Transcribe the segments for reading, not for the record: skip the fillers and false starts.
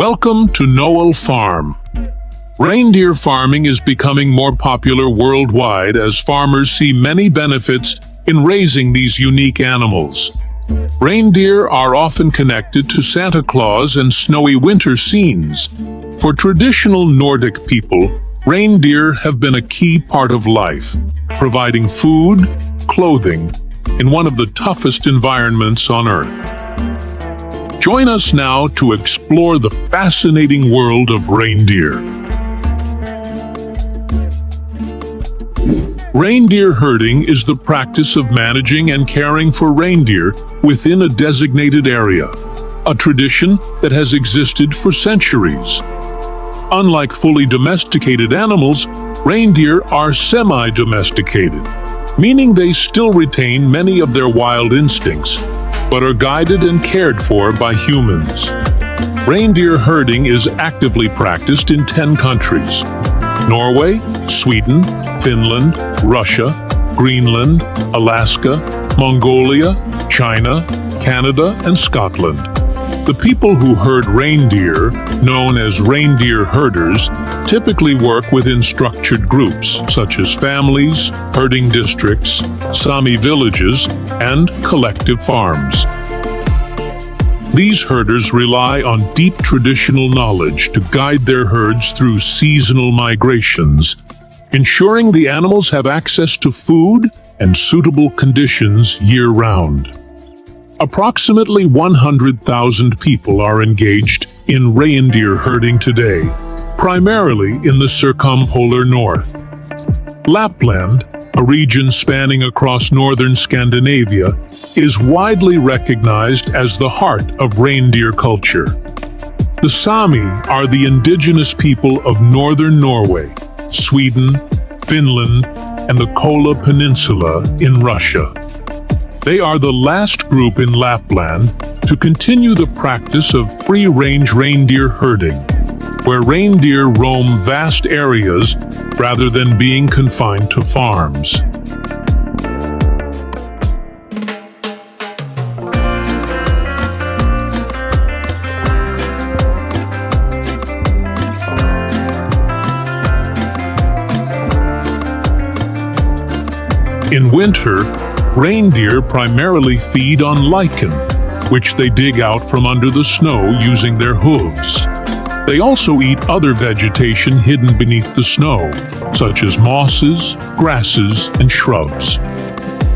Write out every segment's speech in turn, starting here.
Welcome to Noel Farm. Reindeer farming is becoming more popular worldwide as farmers see many benefits in raising these unique animals. Reindeer are often connected to Santa Claus and snowy winter scenes. For traditional Nordic people, reindeer have been a key part of life, providing food, clothing, in one of the toughest environments on Earth. Join us now to explore the fascinating world of reindeer. Reindeer herding is the practice of managing and caring for reindeer within a designated area, a tradition that has existed for centuries. Unlike fully domesticated animals, reindeer are semi-domesticated, meaning they still retain many of their wild instincts, but are guided and cared for by humans. Reindeer herding is actively practiced in 10 countries: Norway, Sweden, Finland, Russia, Greenland, Alaska, Mongolia, China, Canada, and Scotland. The people who herd reindeer, known as reindeer herders, typically work within structured groups, such as families, herding districts, Sami villages, and collective farms. These herders rely on deep traditional knowledge to guide their herds through seasonal migrations, ensuring the animals have access to food and suitable conditions year-round. Approximately 100,000 people are engaged in reindeer herding today, primarily in the circumpolar north. Lapland, a region spanning across northern Scandinavia, is widely recognized as the heart of reindeer culture. The Sami are the indigenous people of northern Norway, Sweden, Finland, and the Kola Peninsula in Russia. They are the last group in Lapland to continue the practice of free-range reindeer herding, where reindeer roam vast areas rather than being confined to farms. In winter, reindeer primarily feed on lichen, which they dig out from under the snow using their hooves. They also eat other vegetation hidden beneath the snow, such as mosses, grasses, and shrubs.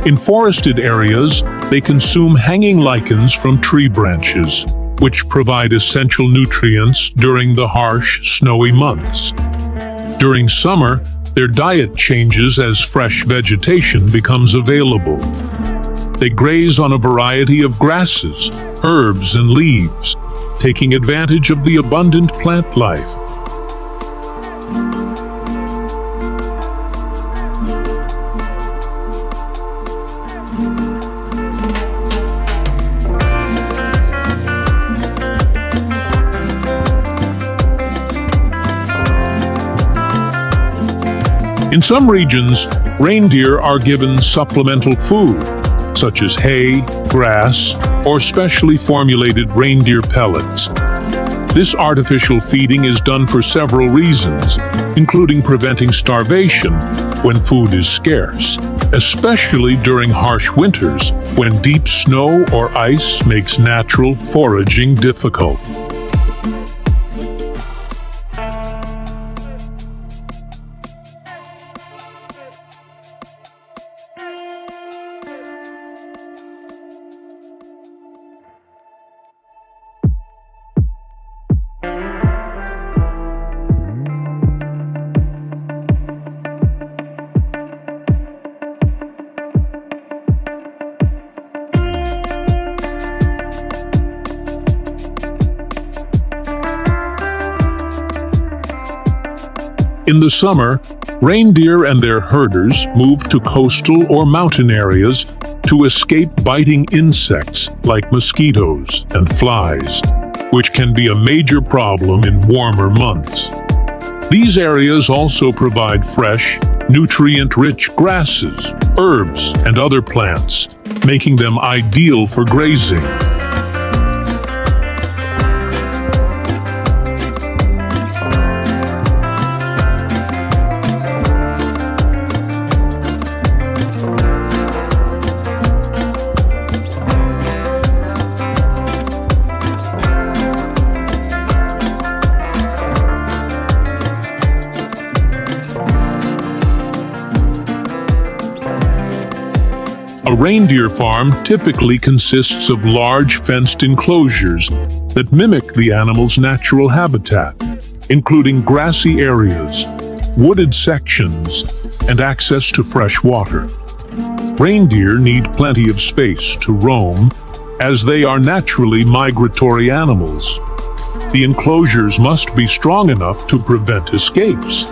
In forested areas, they consume hanging lichens from tree branches, which provide essential nutrients during the harsh, snowy months. During summer, their diet changes as fresh vegetation becomes available. They graze on a variety of grasses, herbs, and leaves, taking advantage of the abundant plant life. In some regions, reindeer are given supplemental food, such as hay, grass, or specially formulated reindeer pellets. This artificial feeding is done for several reasons, including preventing starvation when food is scarce, especially during harsh winters when deep snow or ice makes natural foraging difficult. In the summer, reindeer and their herders move to coastal or mountain areas to escape biting insects like mosquitoes and flies, which can be a major problem in warmer months. These areas also provide fresh, nutrient-rich grasses, herbs, and other plants, making them ideal for grazing. reindeer farm typically consists of large fenced enclosures that mimic the animal's natural habitat, including grassy areas, wooded sections, and access to fresh water. Reindeer need plenty of space to roam, as they are naturally migratory animals. The enclosures must be strong enough to prevent escapes.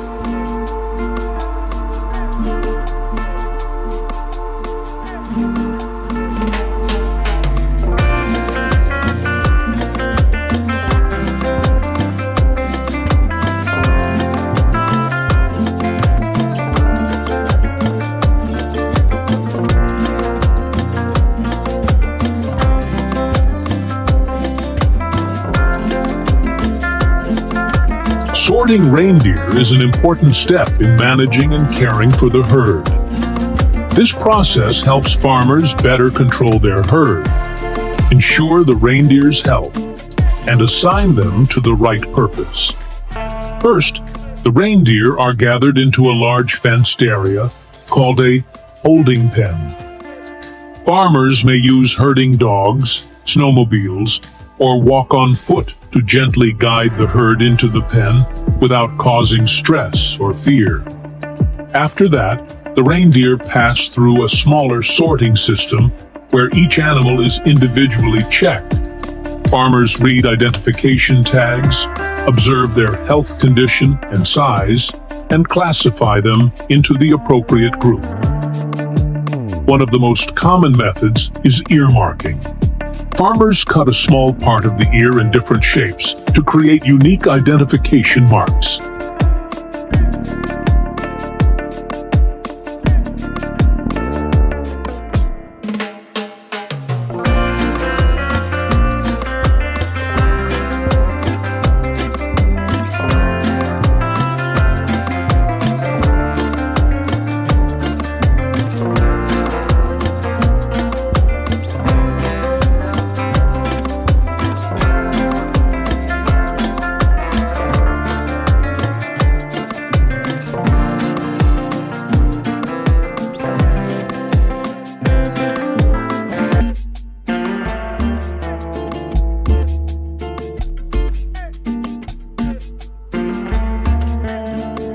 Sorting reindeer is an important step in managing and caring for the herd. This process helps farmers better control their herd, ensure the reindeer's health, and assign them to the right purpose. First, the reindeer are gathered into a large fenced area called a holding pen. Farmers may use herding dogs, snowmobiles, or walk on foot to gently guide the herd into the pen without causing stress or fear. After that, the reindeer pass through a smaller sorting system where each animal is individually checked. Farmers read identification tags, observe their health condition and size, and classify them into the appropriate group. One of the most common methods is earmarking. Farmers cut a small part of the ear in different shapes to create unique identification marks.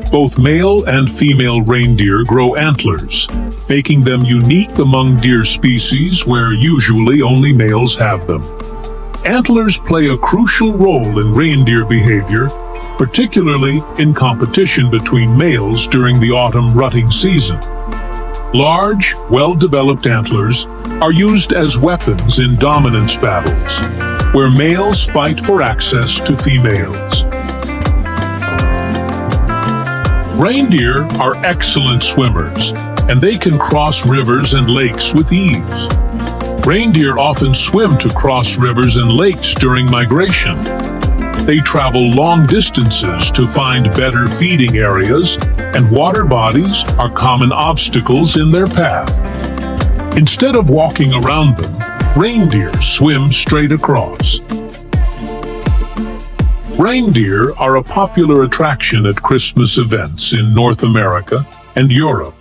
Both male and female reindeer grow antlers, making them unique among deer species where usually only males have them. Antlers play a crucial role in reindeer behavior, particularly in competition between males during the autumn rutting season. Large, well-developed antlers are used as weapons in dominance battles, where males fight for access to females. Reindeer are excellent swimmers, and they can cross rivers and lakes with ease. Reindeer often swim to cross rivers and lakes during migration. They travel long distances to find better feeding areas, and water bodies are common obstacles in their path. Instead of walking around them, reindeer swim straight across. Reindeer are a popular attraction at Christmas events in North America and Europe.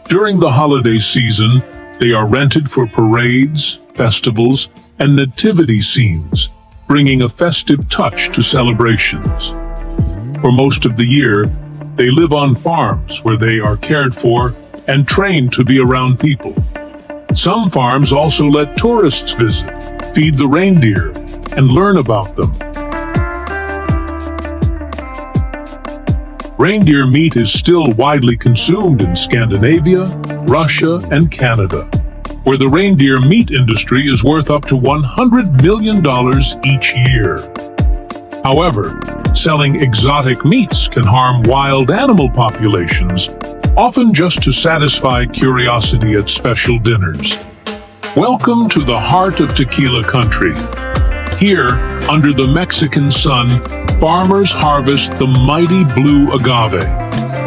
During the holiday season, they are rented for parades, festivals, and nativity scenes, bringing a festive touch to celebrations. For most of the year, they live on farms where they are cared for and trained to be around people. Some farms also let tourists visit, feed the reindeer, and learn about them. Reindeer meat is still widely consumed in Scandinavia, Russia, and Canada, where the reindeer meat industry is worth up to $100 million each year. However, selling exotic meats can harm wild animal populations, often just to satisfy curiosity at special dinners. Welcome to the heart of tequila country. Here, under the Mexican sun, farmers harvest the mighty blue agave,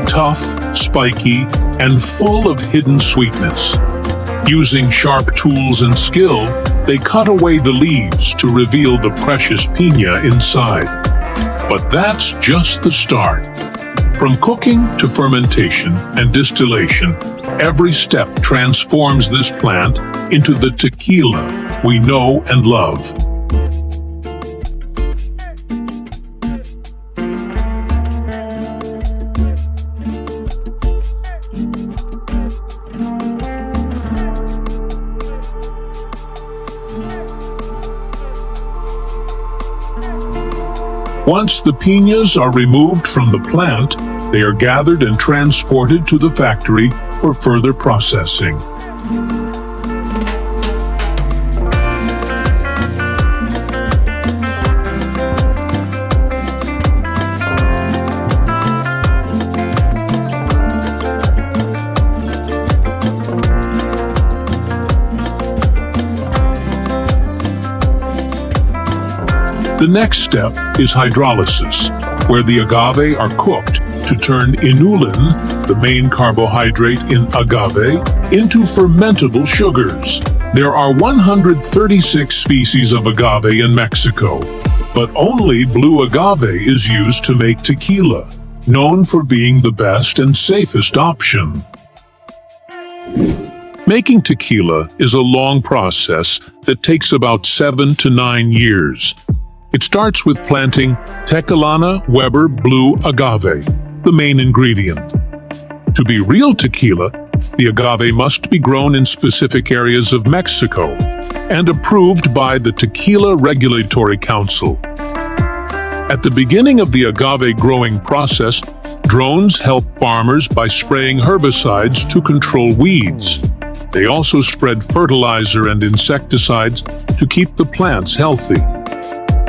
tough, spiky, and full of hidden sweetness. Using sharp tools and skill, they cut away the leaves to reveal the precious piña inside. But that's just the start. From cooking to fermentation and distillation, Every step transforms this plant into the tequila we know and love. Once the piñas are removed from the plant, they are gathered and transported to the factory for further processing. The next step is hydrolysis, where the agave are cooked to turn inulin, the main carbohydrate in agave, into fermentable sugars. There are 136 species of agave in Mexico, but only blue agave is used to make tequila, known for being the best and safest option. Making tequila is a long process that takes about 7 to 9 years. It starts with planting Tequilana Weber blue agave, the main ingredient. To be real tequila, the agave must be grown in specific areas of Mexico and approved by the Tequila Regulatory Council. At the beginning of the agave growing process, drones help farmers by spraying herbicides to control weeds. They also spread fertilizer and insecticides to keep the plants healthy.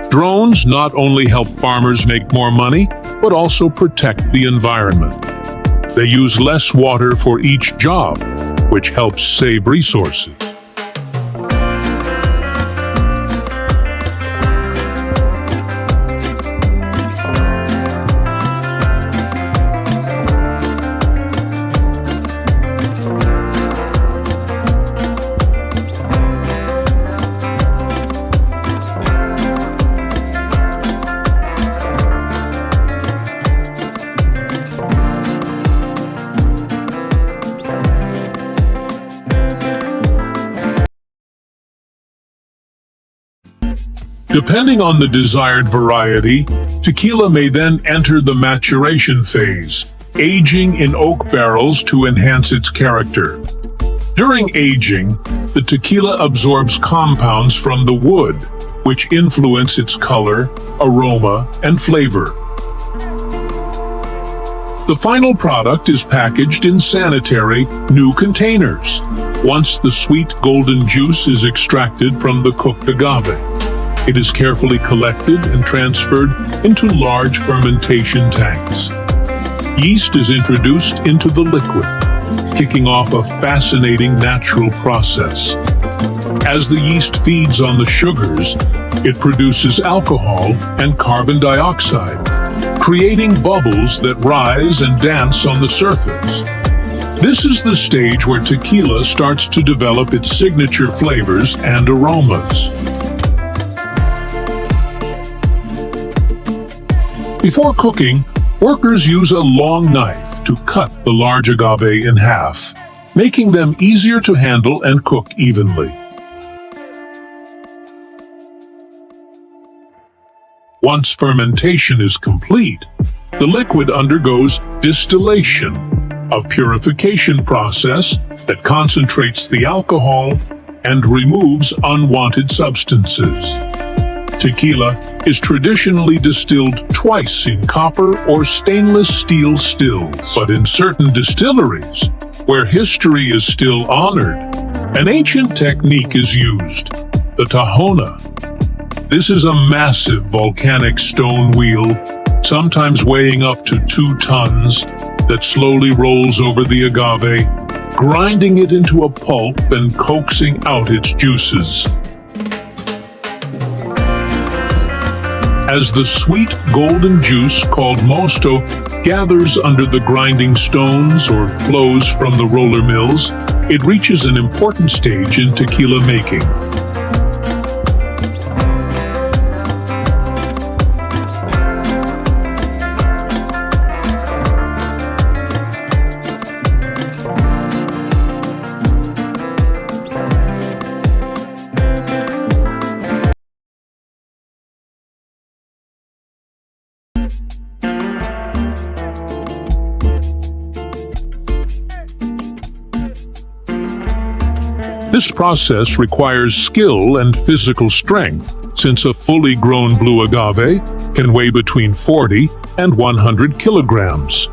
Drones not only help farmers make more money, but also protect the environment. They use less water for each job, which helps save resources. Depending on the desired variety, tequila may then enter the maturation phase, aging in oak barrels to enhance its character. During aging, the tequila absorbs compounds from the wood, which influence its color, aroma, and flavor. The final product is packaged in sanitary, new containers, once the sweet golden juice is extracted from the cooked agave. It is carefully collected and transferred into large fermentation tanks. Yeast is introduced into the liquid, kicking off a fascinating natural process. As the yeast feeds on the sugars, it produces alcohol and carbon dioxide, creating bubbles that rise and dance on the surface. This is the stage where tequila starts to develop its signature flavors and aromas. Before cooking, workers use a long knife to cut the large agave in half, making them easier to handle and cook evenly. Once fermentation is complete, the liquid undergoes distillation, a purification process that concentrates the alcohol and removes unwanted substances. Tequila is traditionally distilled twice in copper or stainless steel stills, but in certain distilleries, where history is still honored, an ancient technique is used, the tahona. This is a massive volcanic stone wheel, sometimes weighing up to 2 tons, that slowly rolls over the agave, grinding it into a pulp and coaxing out its juices. As the sweet golden juice called mosto gathers under the grinding stones or flows from the roller mills, it reaches an important stage in tequila making. This process requires skill and physical strength, since a fully grown blue agave can weigh between 40 and 100 kilograms.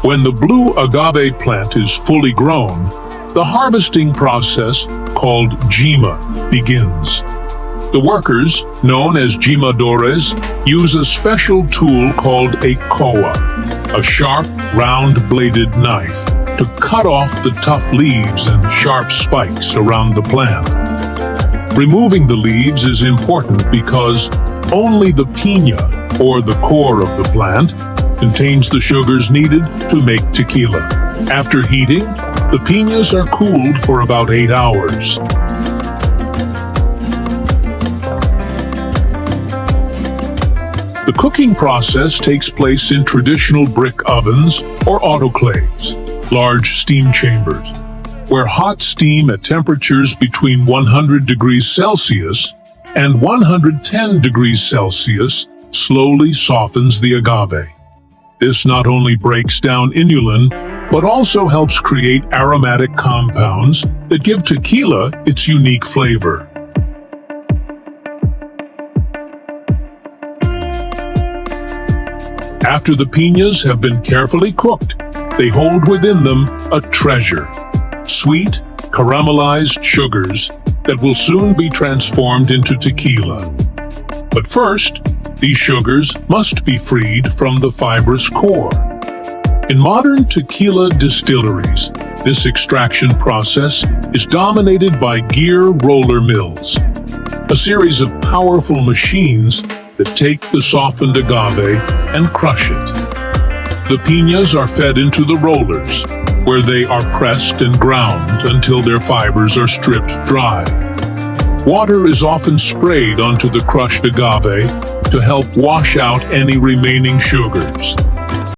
When the blue agave plant is fully grown, the harvesting process, called jima, begins. The workers, known as jimadores, use a special tool called a koa, a sharp, round-bladed knife, to cut off the tough leaves and sharp spikes around the plant. Removing the leaves is important because only the piña, or the core of the plant, contains the sugars needed to make tequila. After heating, the piñas are cooled for about 8 hours. The cooking process takes place in traditional brick ovens or autoclaves, large steam chambers, where hot steam at temperatures between 100 degrees Celsius and 110 degrees Celsius slowly softens the agave. This not only breaks down inulin, but also helps create aromatic compounds that give tequila its unique flavor. After the piñas have been carefully cooked, they hold within them a treasure: sweet, caramelized sugars that will soon be transformed into tequila. But first, these sugars must be freed from the fibrous core. In modern tequila distilleries, this extraction process is dominated by gear roller mills, a series of powerful machines that take the softened agave and crush it. The piñas are fed into the rollers, where they are pressed and ground until their fibers are stripped dry. Water is often sprayed onto the crushed agave to help wash out any remaining sugars.